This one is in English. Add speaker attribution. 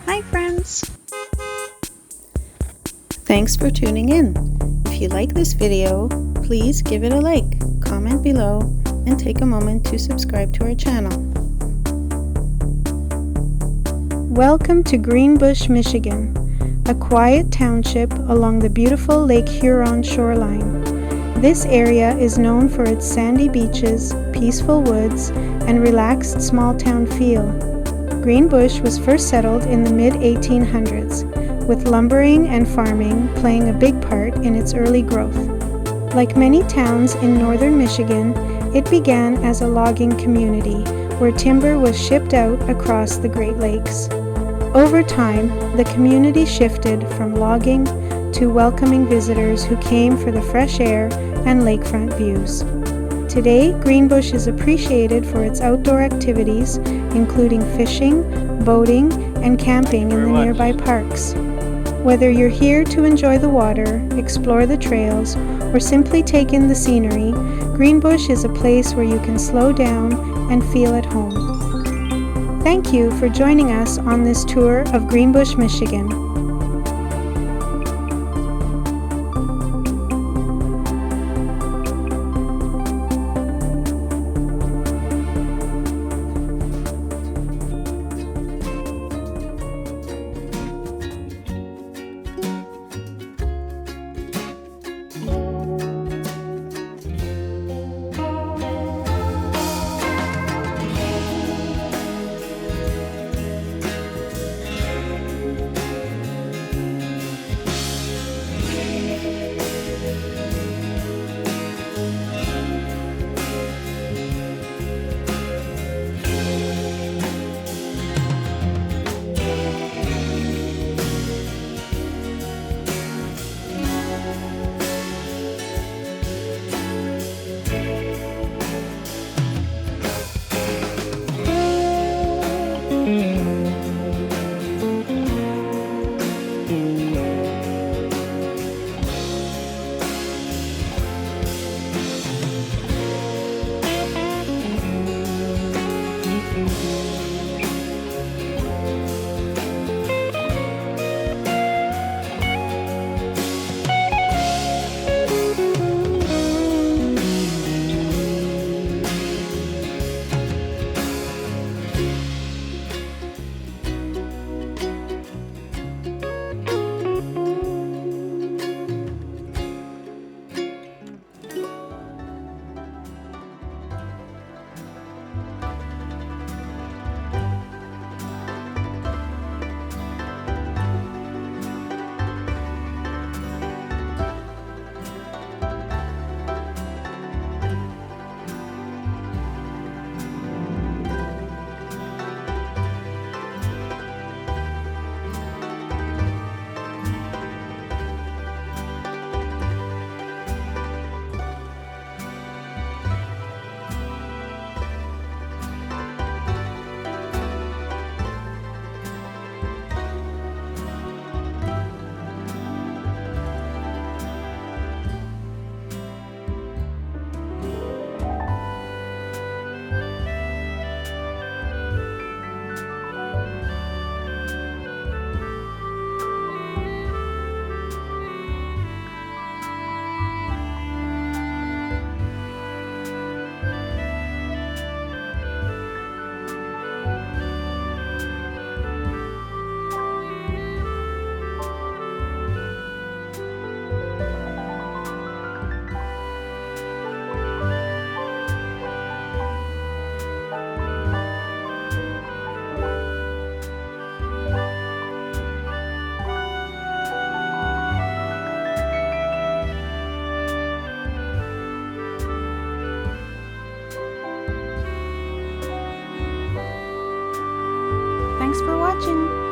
Speaker 1: Hi friends! Thanks for tuning in. If you like this video, please give it a like, comment below, and take a moment to subscribe to our channel. Welcome to Greenbush, Michigan, a quiet township along the beautiful Lake Huron shoreline. This area is known for its sandy beaches, peaceful woods, and relaxed small-town feel. Greenbush was first settled in the mid-1800s, with lumbering and farming playing a big part in its early growth. Like many towns in northern Michigan, it began as a logging community where timber was shipped out across the Great Lakes. Over time, the community shifted from logging to welcoming visitors who came for the fresh air and lakefront views. Today, Greenbush is appreciated for its outdoor activities, including fishing, boating, and camping in the nearby parks. Whether you're here to enjoy the water, explore the trails, or simply take in the scenery, Greenbush is a place where you can slow down and feel at home. Thank you for joining us on this tour of Greenbush, Michigan. Thanks for watching!